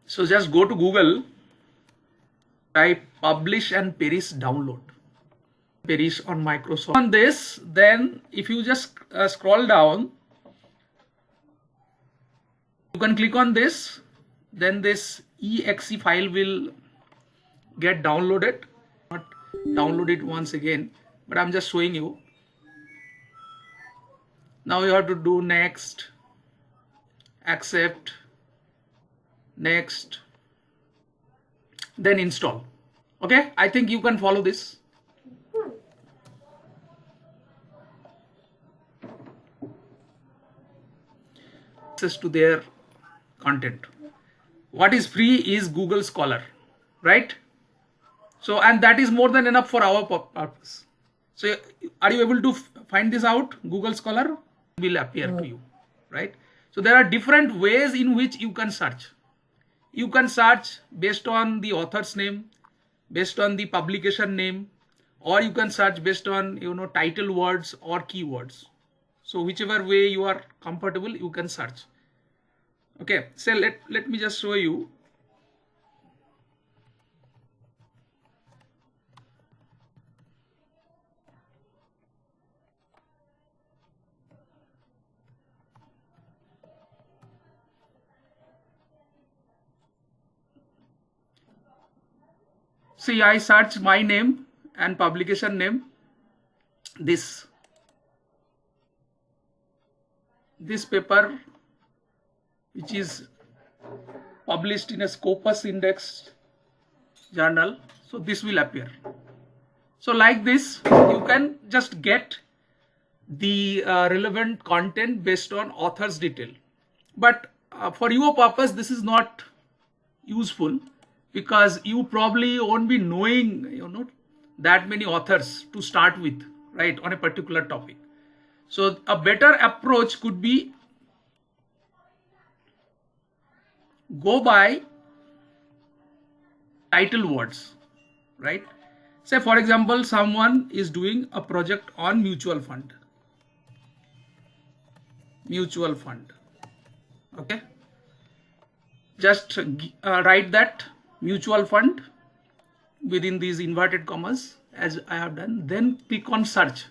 So just go to Google, type publish and perish download. Perish on Microsoft. On this, then if you just scroll down, you can click on this, then this exe file will get downloaded. Not download it once again, but I'm just showing you. Now you have to do next, accept, next, then install. Okay, I think you can follow this. Access to their content. What is free is Google Scholar, right? So, and that is more than enough for our purpose. So are you able to find this out? Google Scholar will appear to you, right? So there are different ways in which you can search. You can search based on the author's name, based on the publication name, or you can search based on, you know, title words or keywords. So whichever way you are comfortable, you can search. Okay, so let me just show you. See, I search my name and publication name. This paper, which is published in a Scopus indexed journal, so this will appear. So like this, you can just get the relevant content based on author's detail. But for your purpose, this is not useful, because you probably won't be knowing, you know, that many authors to start with, right, on a particular topic. So a better approach could be go by title words, right? Say for example, someone is doing a project on mutual fund. Okay, just write that mutual fund within these inverted commas as I have done, then click on search.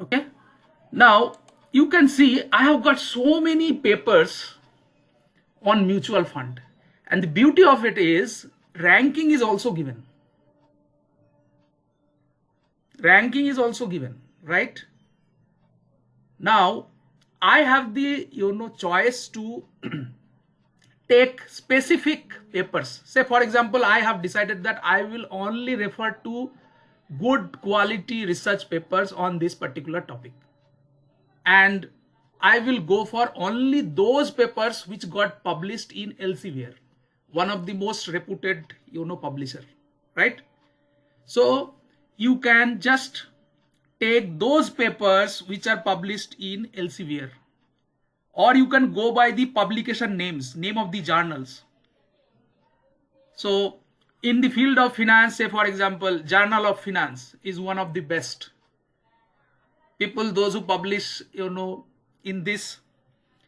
Okay, now you can see I have got so many papers on mutual fund, and the beauty of it is ranking is also given. Ranking is also given, right? Now I have the, you know, choice to take specific papers. Say for example, I have decided that I will only refer to good quality research papers on this particular topic, and I will go for only those papers which got published in Elsevier, one of the most reputed, you know, publisher, right? So you can just take those papers which are published in Elsevier, or you can go by the publication names, name of the journals. So in the field of finance, say for example, Journal of Finance is one of the best. People, those who publish, you know, in this,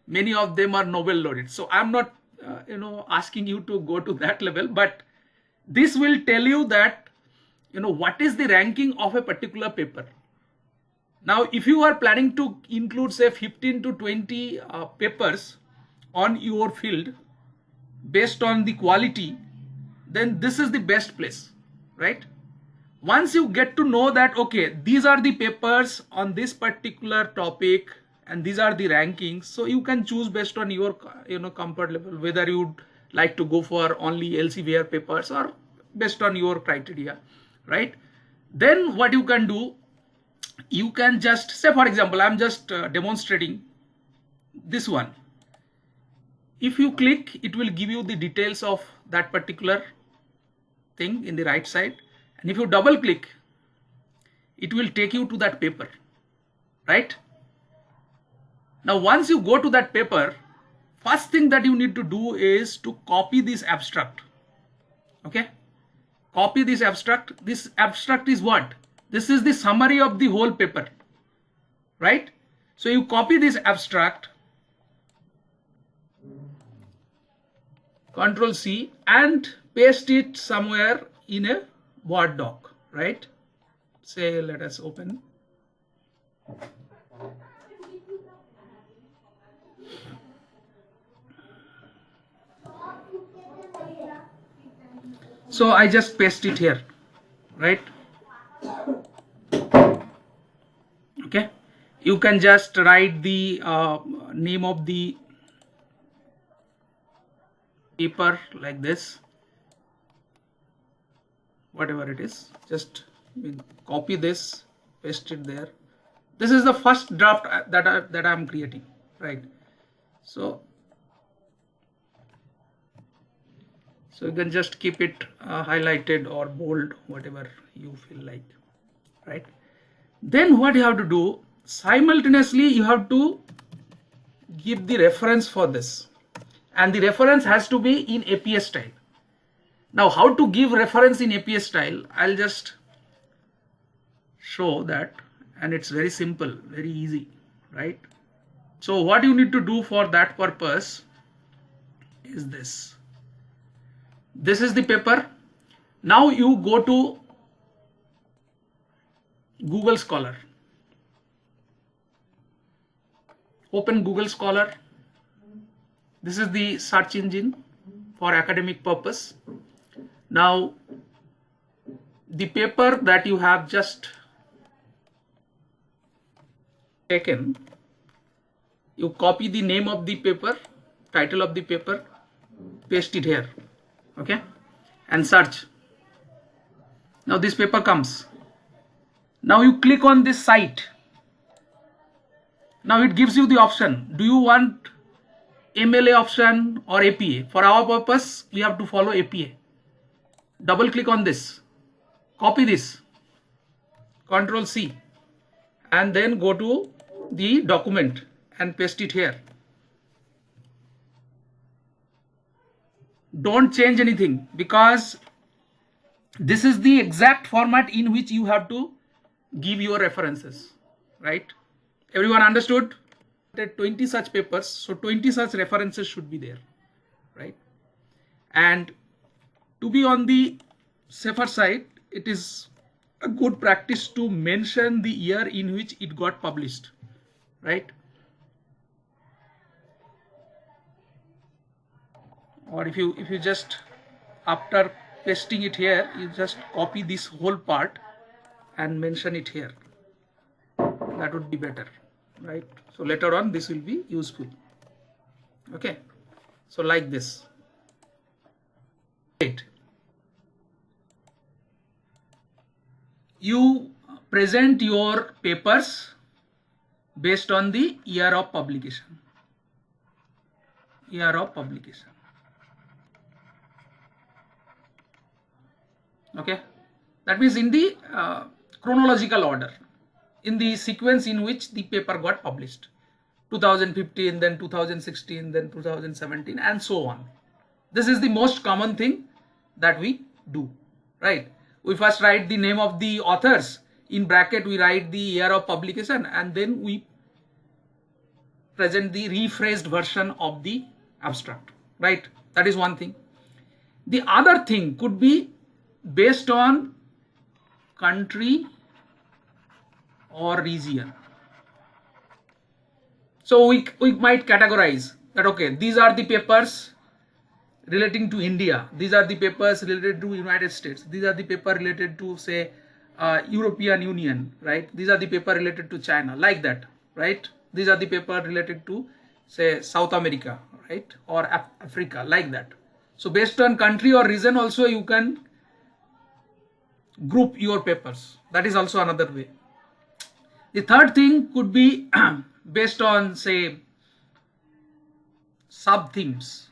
many of them are Nobel laureates. So I'm not, you know, asking you to go to that level, but this will tell you that, you know, what is the ranking of a particular paper. Now, if you are planning to include say 15 to 20 papers on your field based on the quality, then this is the best place, right? Once you get to know that, okay, these are the papers on this particular topic and these are the rankings, so you can choose based on your, you know, comfort level, whether you'd like to go for only Elsevier papers or based on your criteria, right? Then what you can do, you can just say, for example, I'm just demonstrating this one. If you click, it will give you the details of that particular thing in the right side, and if you double click, it will take you to that paper, right? Now once you go to that paper, first thing that you need to do is to copy this abstract. Okay, copy this abstract. This abstract is what? This is the summary of the whole paper, right? So you copy this abstract, Ctrl C, and paste it somewhere in a Word doc, right? Say, let us open. So I just paste it here, right? Okay, you can just write the name of the paper like this, whatever it is, just copy this, paste it there. This is the first draft that I'm creating, right? So you can just keep it highlighted or bold, whatever you feel like, right? Then what you have to do, simultaneously you have to give the reference for this, and the reference has to be in APA style. Now how to give reference in APA style, I'll just show that, and it's very simple, very easy, right? So what you need to do for that purpose is this. This is the paper. Now you go to Google Scholar. Open Google Scholar. This is the search engine for academic purpose. Now the paper that you have just taken, you copy the name of the paper, title of the paper, paste it here, okay, and search. Now this paper comes. Now you click on this site. Now it gives you the option. Do you want MLA option or APA? For our purpose, we have to follow APA. Double click on this, copy this, Ctrl C, and then go to the document and paste it here. Don't change anything, because this is the exact format in which you have to give your references, right? Everyone understood? 20 such papers, so 20 such references should be there, right? And to be on the safer side, it is a good practice to mention the year in which it got published, right? Or if you just, after pasting it here, you just copy this whole part and mention it here. That would be better, right? So later on this will be useful. Okay, so like this. Right. You present your papers based on the year of publication. Year of publication. Okay, that means in the chronological order, in the sequence in which the paper got published. 2015, then 2016, then 2017, and so on. This is the most common thing that we do, right? We first write the name of the authors, in bracket we write the year of publication, and then we present the rephrased version of the abstract, right? That is one thing. The other thing could be based on country or region. So we might categorize that, okay, these are the papers relating to India, these are the papers related to United States, these are the paper related to, say, European Union, right? These are the paper related to China, like that, right? These are the paper related to, say, South America, right? Or Africa, like that. So based on country or region also you can group your papers. That is also another way. The third thing could be based on, say, sub themes.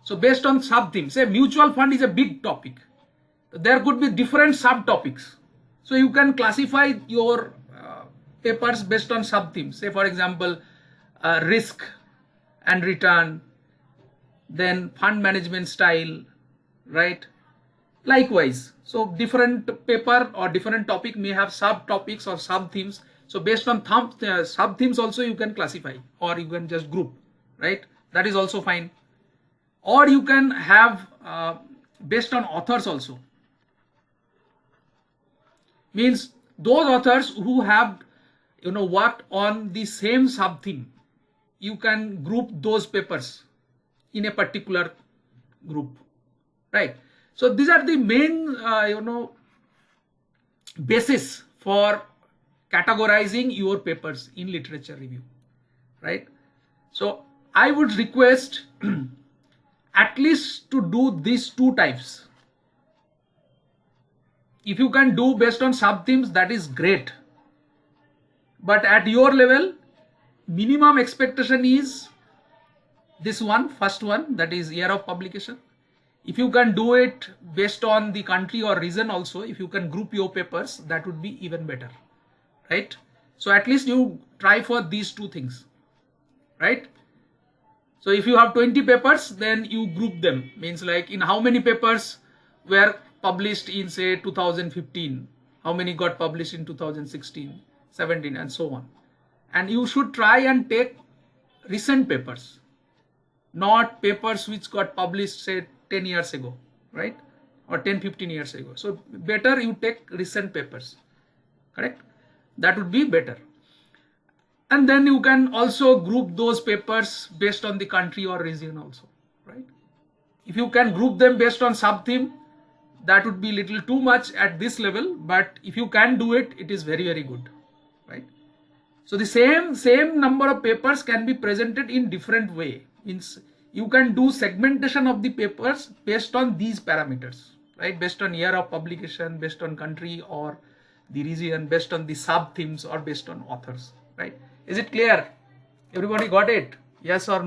So based on sub themes, say mutual fund is a big topic, there could be different subtopics. So you can classify your papers based on sub themes. Say for example, risk and return, then fund management style, right? Likewise, so different paper or different topic may have subtopics or sub themes. So based on sub themes also you can classify, or you can just group, right? That is also fine. Or you can have based on authors also. Means those authors who have worked on the same sub theme, you can group those papers in a particular group, right? So these are the main basis for categorizing your papers in literature review, right? So I would request at least to do these two types. If you can do based on sub themes, that is great, but at your level minimum expectation is this one, first one, that is year of publication. If you can do it based on the country or region also, if you can group your papers, that would be even better, right? So at least you try for these two things, right? So if you have 20 papers, then you group them, means like in how many papers were published in say 2015, how many got published in 2016, 17 and so on. And you should try and take recent papers, not papers which got published say 10 years ago, right? Or 10-15 years ago. So better you take recent papers, correct? That would be better. And then you can also group those papers based on the country or region also, right? If you can group them based on sub theme, that would be little too much at this level, but if you can do it, it is very, very good, right? So the same number of papers can be presented in different way. Means you can do segmentation of the papers based on these parameters, right? Based on year of publication, based on country or the region, based on the sub themes, or based on authors, right? Is it clear? Everybody got it? Yes or no?